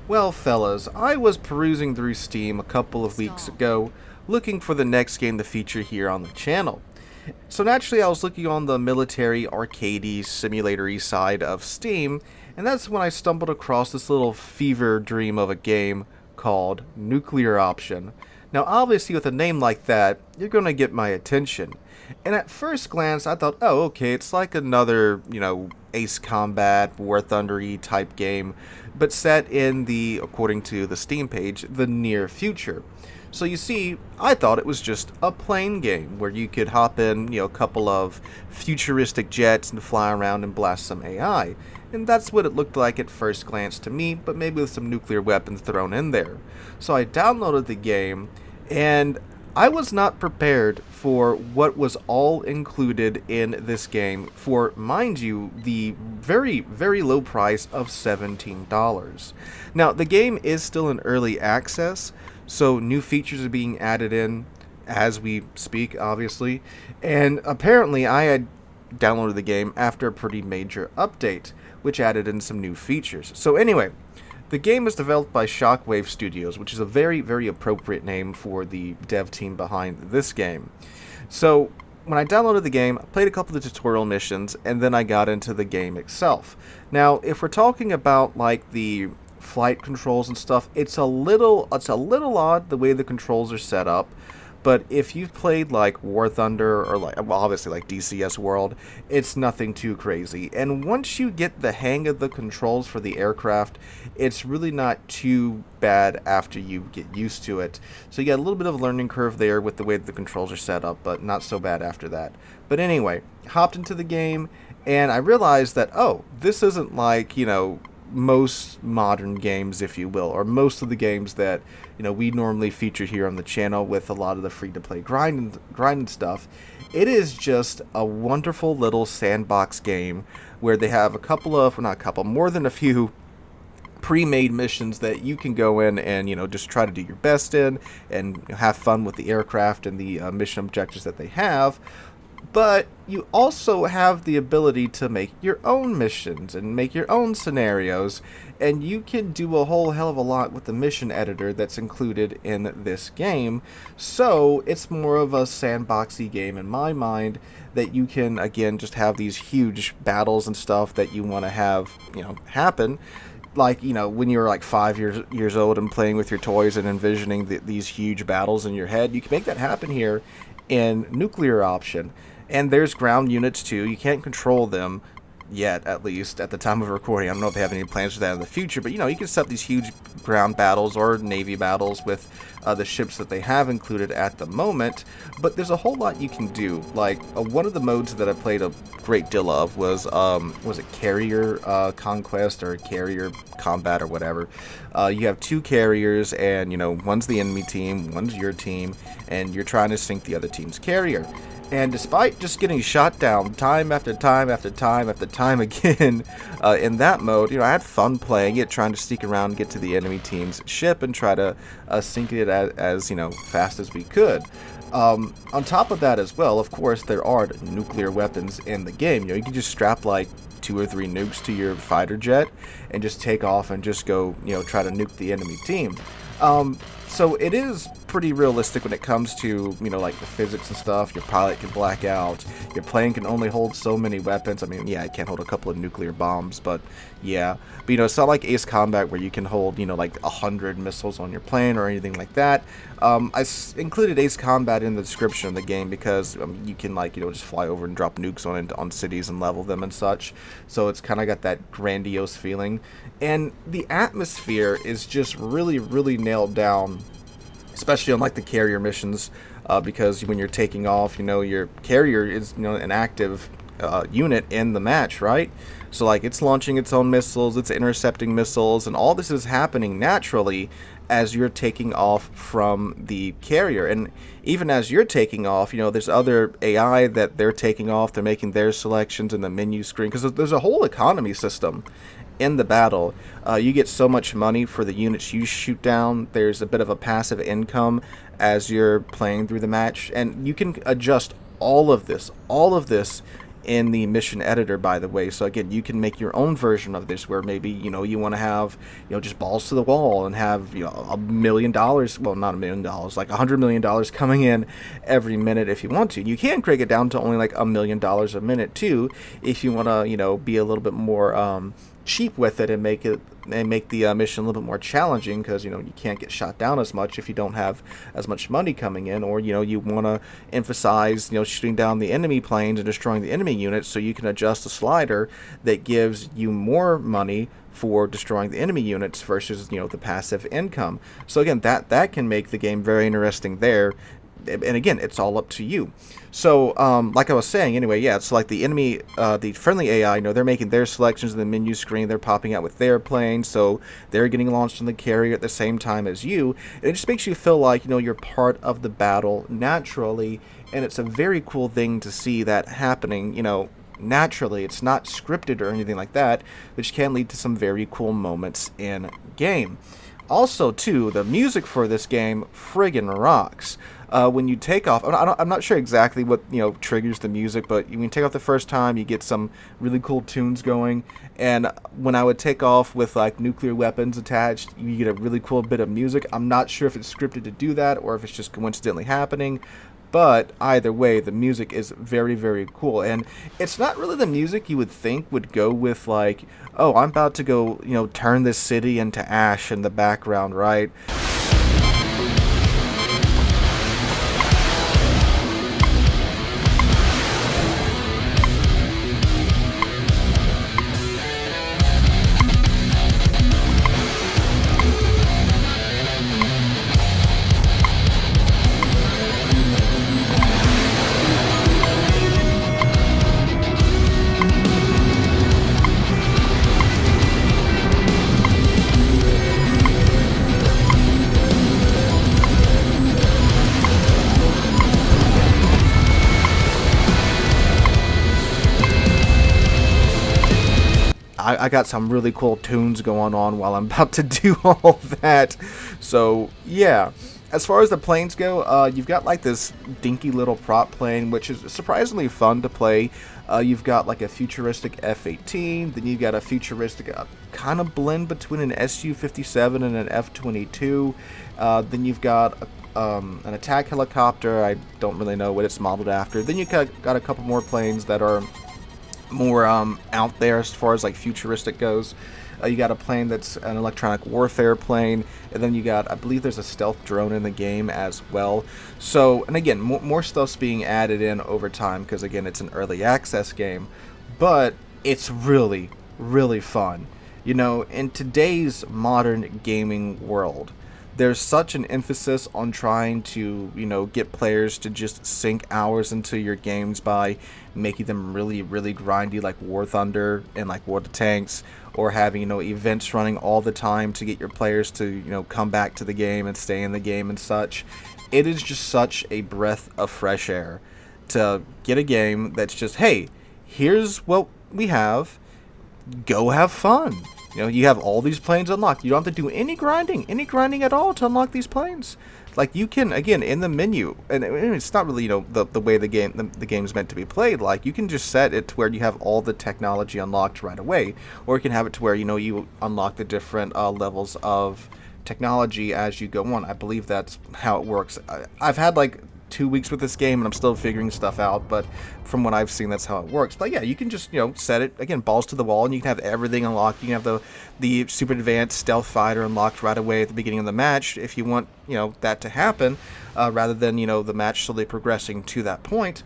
Well, fellas, I was perusing through Steam a couple of weeks ago, looking for the next game to feature here on the channel. So naturally, I was looking on the military, arcadey, simulatory side of Steam, and that's when I stumbled across this little fever dream of a game called Nuclear Option. Now, obviously, with a name like that, you're going to get my attention. And at first glance, I thought, oh, okay, it's like another, Ace Combat, War Thunder-y type game, but set in the, according to the Steam page, the near future. So you see, I thought it was just a plane game where you could hop in, a couple of futuristic jets and fly around and blast some AI. And that's what it looked like at first glance to me, but maybe with some nuclear weapons thrown in there. So I downloaded the game, and I was not prepared for what was all included in this game for, mind you, the very, very low price of $17. Now, the game is still in early access, so new features are being added in as we speak, obviously. And apparently, I had downloaded the game after a pretty major update, which added in some new features. So anyway, the game is developed by Shockwave Studios, which is a very, very appropriate name for the dev team behind this game. So, when I downloaded the game, I played a couple of the tutorial missions, and then I got into the game itself. Now, if we're talking about, like, the flight controls and stuff, it's a little odd the way the controls are set up. But if you've played like War Thunder or obviously like DCS World, it's nothing too crazy. And once you get the hang of the controls for the aircraft, it's really not too bad after you get used to it. So you got a little bit of a learning curve there with the way that the controls are set up, but not so bad after that. But anyway, hopped into the game and I realized that, oh, this isn't like, most modern games, if you will, or most of the games that we normally feature here on the channel with a lot of the free-to-play grind stuff. It is just a wonderful little sandbox game where they have a couple of, well, not a couple, more than a few pre-made missions that you can go in and just try to do your best in and have fun with the aircraft and the mission objectives that they have. But you also have the ability to make your own missions and make your own scenarios, and you can do a whole hell of a lot with the mission editor that's included in this game. So it's more of a sandboxy game in my mind that you can, again, just have these huge battles and stuff that you want to have, happen. Like, when you're like 5 years old and playing with your toys and envisioning these huge battles in your head, you can make that happen here in Nuclear Option. And there's ground units too. You can't control them yet, at least at the time of recording. I don't know if they have any plans for that in the future, but you can set up these huge ground battles or navy battles with the ships that they have included at the moment. But there's a whole lot you can do. Like one of the modes that I played a great deal of was it carrier conquest or carrier combat or whatever. You have two carriers, and one's the enemy team, one's your team, and you're trying to sink the other team's carrier. And despite just getting shot down time after time after time after time again in that mode, I had fun playing it, trying to sneak around and get to the enemy team's ship and try to sink it as fast as we could. On top of that as well, of course, there are nuclear weapons in the game. You can just strap like 2 or 3 nukes to your fighter jet and just take off and just go, try to nuke the enemy team. So it is pretty realistic when it comes to, like the physics and stuff. Your pilot can black out. Your plane can only hold so many weapons. I mean, yeah, it can't hold a couple of nuclear bombs, but yeah. But, it's not like Ace Combat where you can hold, like 100 missiles on your plane or anything like that. Included Ace Combat in the description of the game because you can, just fly over and drop nukes on cities and level them and such. So it's kind of got that grandiose feeling. And the atmosphere is just really, really nailed down, especially on like the carrier missions, because when you're taking off, your carrier is an active unit in the match, right? So like it's launching its own missiles, it's intercepting missiles, and all this is happening naturally as you're taking off from the carrier. And even as you're taking off, there's other AI that they're taking off, they're making their selections in the menu screen, because there's a whole economy system in the battle. You get so much money for the units you shoot down. There's a bit of a passive income as you're playing through the match, and you can adjust all of this in the mission editor, by the way. So again, you can make your own version of this where maybe, you want to have, just balls to the wall and have, $1 million, well, not $1 million, like $100 million coming in every minute if you want to. You can crank it down to only like $1 million a minute too, if you want to, be a little bit more cheap with it and make the mission a little bit more challenging, because you can't get shot down as much if you don't have as much money coming in, or you want to emphasize shooting down the enemy planes and destroying the enemy units, so you can adjust the slider that gives you more money for destroying the enemy units versus the passive income. So again, that can make the game very interesting there. And again, it's all up to you. So, like I was saying, anyway, yeah, it's like the enemy, the friendly AI, they're making their selections in the menu screen. They're popping out with their planes, so they're getting launched on the carrier at the same time as you. And it just makes you feel like, you're part of the battle naturally. And it's a very cool thing to see that happening, naturally. It's not scripted or anything like that, which can lead to some very cool moments in game. Also, too, the music for this game friggin' rocks. When you take off, I'm not sure exactly what triggers the music, but when you take off the first time, you get some really cool tunes going. And when I would take off with like nuclear weapons attached, you get a really cool bit of music. I'm not sure if it's scripted to do that or if it's just coincidentally happening. But either way, the music is very, very cool. And it's not really the music you would think would go with, like, oh, I'm about to go, turn this city into ash in the background, right? I got some really cool tunes going on while I'm about to do all that. So, yeah. As far as the planes go, you've got like this dinky little prop plane, which is surprisingly fun to play. You've got like a futuristic F-18, then you've got a futuristic kind of blend between an Su-57 and an F-22. Then you've got an attack helicopter. I don't really know what it's modeled after. Then you've got a couple more planes that are more out there as far as like futuristic goes. You got a plane that's an electronic warfare plane, and then you got, I believe there's a stealth drone in the game as well. So, and again, more stuff's being added in over time, because again, it's an early access game, but it's really, really fun. In today's modern gaming world, there's such an emphasis on trying to, get players to just sink hours into your games by making them really, really grindy, like War Thunder and like War of the Tanks, or having, events running all the time to get your players to, come back to the game and stay in the game and such. It is just such a breath of fresh air to get a game that's just, hey, here's what we have, go have fun. You have all these planes unlocked. You don't have to do any grinding at all to unlock these planes. Like, you can, again, in the menu, and it's not really, the way the game's meant to be played. Like, you can just set it to where you have all the technology unlocked right away, or you can have it to where, you unlock the different levels of technology as you go on. I believe that's how it works. I've had, like, 2 weeks with this game and I'm still figuring stuff out, but from what I've seen, that's how it works. But yeah, you can just set it again, balls to the wall, and you can have everything unlocked. You can have the super advanced stealth fighter unlocked right away at the beginning of the match if you want that to happen, rather than the match slowly progressing to that point.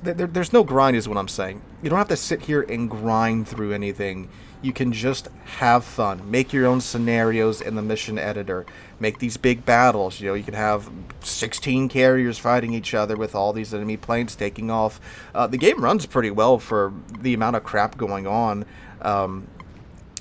There's no grind is what I'm saying. You don't have to sit here and grind through anything. You can just have fun. Make your own scenarios in the mission editor. Make these big battles. You can have 16 carriers fighting each other with all these enemy planes taking off. The game runs pretty well for the amount of crap going on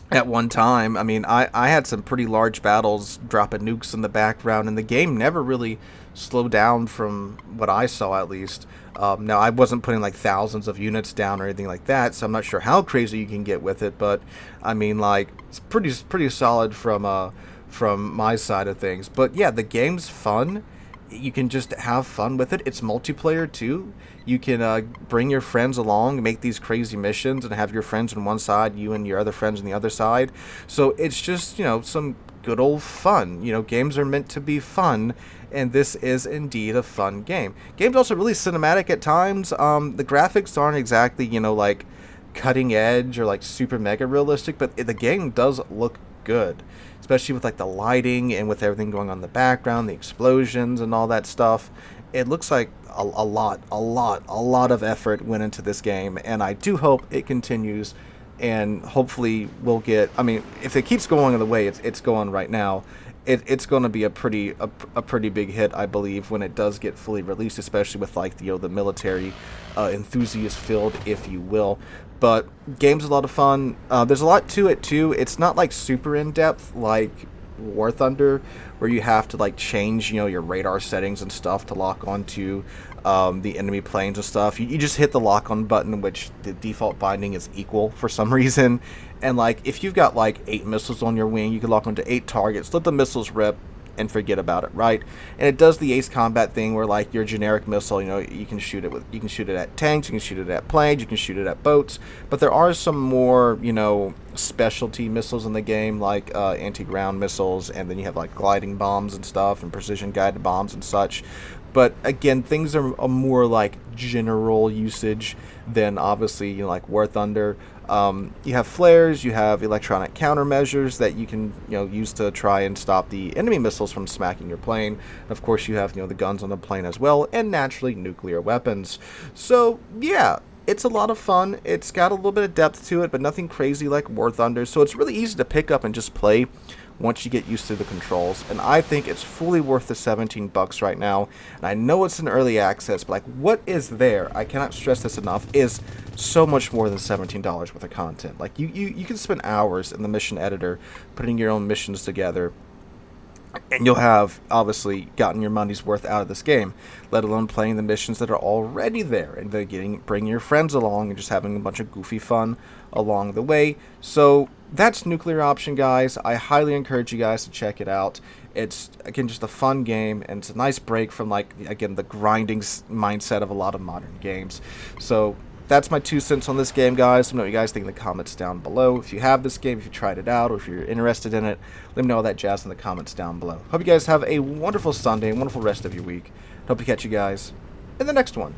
at one time. I mean, I had some pretty large battles dropping nukes in the background, and the game never really slowed down from what I saw, at least. Now, I wasn't putting like thousands of units down or anything like that, so I'm not sure how crazy you can get with it, but I mean, like, it's pretty solid from my side of things. But yeah, the game's fun. you can just have fun with it. It's multiplayer too. You can bring your friends along, make these crazy missions, and have your friends on one side, you and your other friends on the other side. So it's just, some good old fun. Games are meant to be fun, and this is indeed a fun game. Game's also really cinematic at times. The graphics aren't exactly, like cutting edge or like super mega realistic, but the game does look good, especially with like the lighting and with everything going on in the background, the explosions and all that stuff. It looks like a lot of effort went into this game, and I do hope it continues, and hopefully we'll get. I mean, if it keeps going the way it's going right now, it's going to be a pretty big hit, I believe, when it does get fully released, especially with like the military enthusiast field, if you will. But game's a lot of fun. There's a lot to it too. It's not like super in depth like War Thunder, where you have to like change your radar settings and stuff to lock onto the enemy planes and stuff. You just hit the lock on button, which the default binding is equal for some reason. And like if you've got like 8 missiles on your wing, you can lock onto 8 targets, let the missiles rip, and forget about it, right? And it does the ace combat thing where like your generic missile, you can shoot it at tanks, you can shoot it at planes, you can shoot it at boats, but there are some more specialty missiles in the game, like anti-ground missiles, and then you have like gliding bombs and stuff, and precision guided bombs and such. But again, things are more like general usage than obviously like War Thunder. You have flares, you have electronic countermeasures that you can use to try and stop the enemy missiles from smacking your plane. And of course, you have the guns on the plane as well, and naturally nuclear weapons. So yeah, it's a lot of fun. It's got a little bit of depth to it, but nothing crazy like War Thunder. So it's really easy to pick up and just play once you get used to the controls, and I think it's fully worth the $17 right now. And I know it's in early access, but like what is there, I cannot stress this enough, is so much more than $17 worth of content. Like you can spend hours in the mission editor putting your own missions together, and you'll have obviously gotten your money's worth out of this game, let alone playing the missions that are already there, and then bringing your friends along and just having a bunch of goofy fun along the way. So that's Nuclear Option, guys. I highly encourage you guys to check it out. It's, again, just a fun game, and it's a nice break from, like, again, the grinding mindset of a lot of modern games. So that's my 2 cents on this game, guys. Let me know what you guys think in the comments down below. If you have this game, if you tried it out, or if you're interested in it, let me know all that jazz in the comments down below. Hope you guys have a wonderful Sunday and wonderful rest of your week. Hope to catch you guys in the next one.